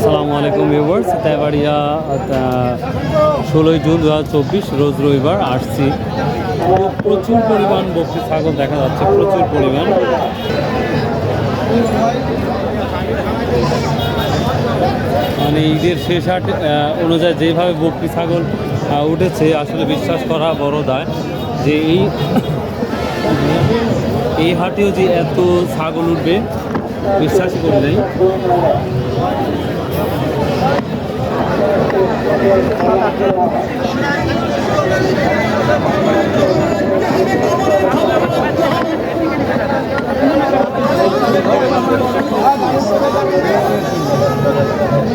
আসসালামু আলাইকুম viewers, Tebaria 16 June 2024 রোজ রবিবার আসছি। প্রচুর পরিমাণ বকরি ছাগল দেখা যাচ্ছে, প্রচুর পরিমাণ। মানে ঈদের শেষ হাট অনুযায়ী যেভাবে বকরি ছাগল উঠেছে, আসলে বিশ্বাস করা বড় দায় যে এই হাটেও যে এত ছাগল উঠবে বিশ্বাসই করি নাই।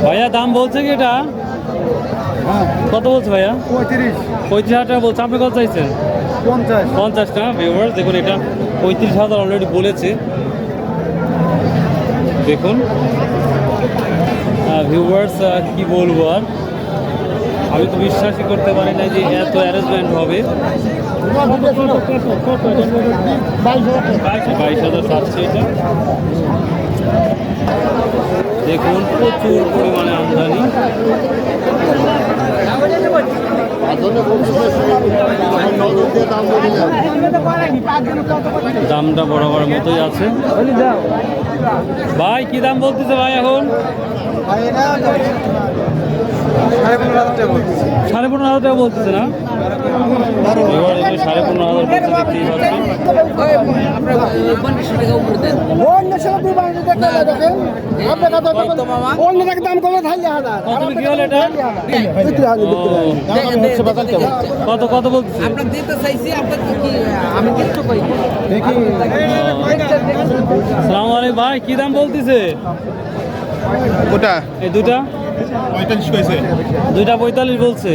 ভাইয়া দাম বলছে কি এটা? কত বলছে ভাইয়া? 35,000 টাকা বলছে। আপনি কত চাইছেন? 50 টাকা। ভিউয়ার্স দেখুন, এটা 35,000 অলরেডি বলেছে। দেখুন ভিউয়ার্স, কি বলবো আর, আমি তো বিশ্বাসই করতে পারি না যে এত অ্যারেঞ্জমেন্ট হবে। 22,700 এটা। দেখুন প্রচুর পরিমাণে আমদানি। দামটা বরাবর মতোই আছে। ভাই কি দাম বলতেছে ভাই এখন? 15,500 টাকা বলতেছে না? এবার 15,500 দেখতেই পাচ্ছি। কত কত বলতেছে? আসসালামু আলাইকুম ভাই, কি দাম বলতেছে ওটা? এই দুটা 45 কইছে। দুইটা 45 বলছে।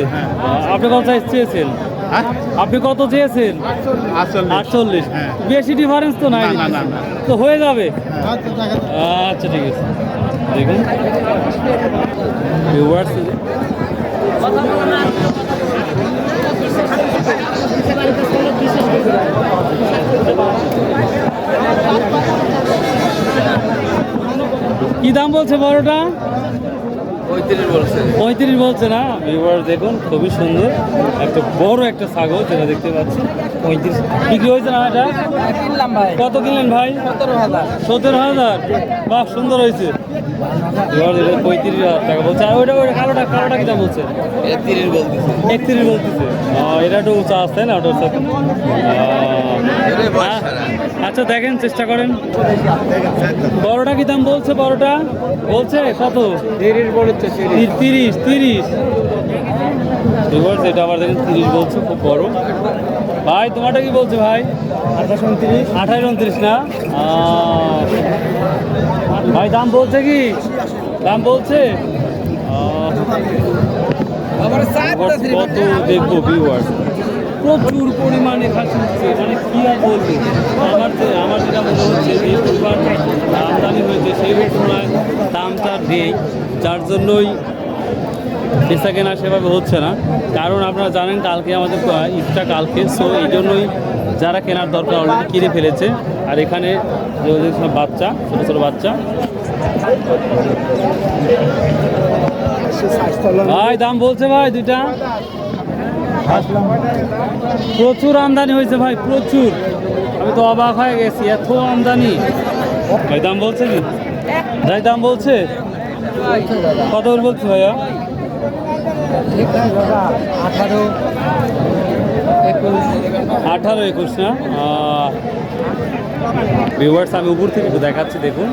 আপনি কত চেয়েছেন? আপনি কত চেয়েছেন? 48। বেশি ডিফারেন্স তো নাই, তো হয়ে যাবে। আচ্ছা ঠিক আছে। দেখুন ভিউয়ার্স, কি দাম বলছে বড়টা? 35 বলছে না? ভিউয়ার্স দেখুন, খুবই সুন্দর একটা বড় একটা ছাগল যেটা দেখতে পাচ্ছি। 35 বিক্রি হয়েছে না এটা? কত কিনলেন ভাই? 17,000। বাহ, সুন্দর হয়েছে। 35,000 টাকা বলছে। আর ওইটা কালোটা কি দাম বলছে? 31 বলতেছে। এটা একটু উঁচা আসছে না ওটার সাথে? আচ্ছা দেখেন, চেষ্টা করেন। বড়টা কি দাম বলছে? বড়টা বলছে কত? 30। এটা আবার দেখেন 30 বলছে, খুব বড়। ভাই তোমারটা কি বলছে ভাই? 28-29 না? ভাই দাম বলছে কি? দাম বলছে কত? দেখবো ভিউয়ার্স, প্রচুর পরিমাণে খাসি হচ্ছে। মানে কি আর বলবো, আমার যেটা মনে হচ্ছে যে পরিমাণ আমদানি হয়েছে সেই তুলনায় দামটা নেই, যার জন্যই বেচা কেনা সেভাবে হচ্ছে না। কারণ আপনারা জানেন কালকে আমাদের ঈদটা কালকে, সো এই জন্যই যারা কেনার দরকার অলরেডি কিনে ফেলেছে। আর এখানে যে ওদের সব বাচ্চা, ছোটো ছোটো বাচ্চা। ভাই দাম বলছে ভাই দুইটা? প্রচুর আমদানি হয়েছে ভাই, প্রচুর। আমি তো অবাক হয়ে গেছি, এত আমদানি। ভাই দাম বলছে কি? ভাই দাম বলছে কত বলছে ভাইয়া? 18-21 না? ভিউয়ার্স আমি উপর থেকে একটু দেখাচ্ছি। দেখুন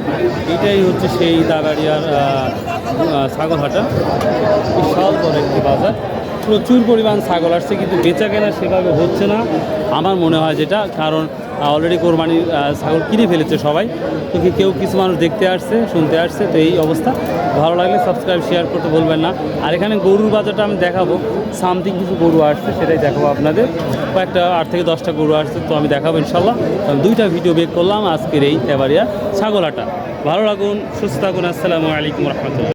এটাই হচ্ছে সেই তেবাড়িয়ার ছাগলহাটা। বিশাল বড় একটি বাজার, প্রচুর পরিমাণ ছাগল আসছে, কিন্তু বেচা কেনা সেভাবে হচ্ছে না আমার মনে হয় যেটা। কারণ অলরেডি কোরবানির ছাগল কিনে ফেলেছে সবাই, তো কেউ কিছু মানুষ দেখতে আসছে, শুনতে আসছে। তো এই অবস্থা। ভালো লাগলে সাবস্ক্রাইব শেয়ার করতে বলবেন না। আর এখানে গরুর বাজারটা আমি দেখাবো, সামথিং কিছু গরু আসছে সেটাই দেখাবো আপনাদের। কয়েকটা 8 থেকে 10টা গরু আসছে, তো আমি দেখাবো ইনশাল্লাহ। আমি 2টা ভিডিও বের করলাম আজকের এই তেবাড়িয়া ছাগলহাটা। ভালো লাগুন, সুস্থ থাকুন। আসসালামু আলাইকুম রহমতুল্লাহ।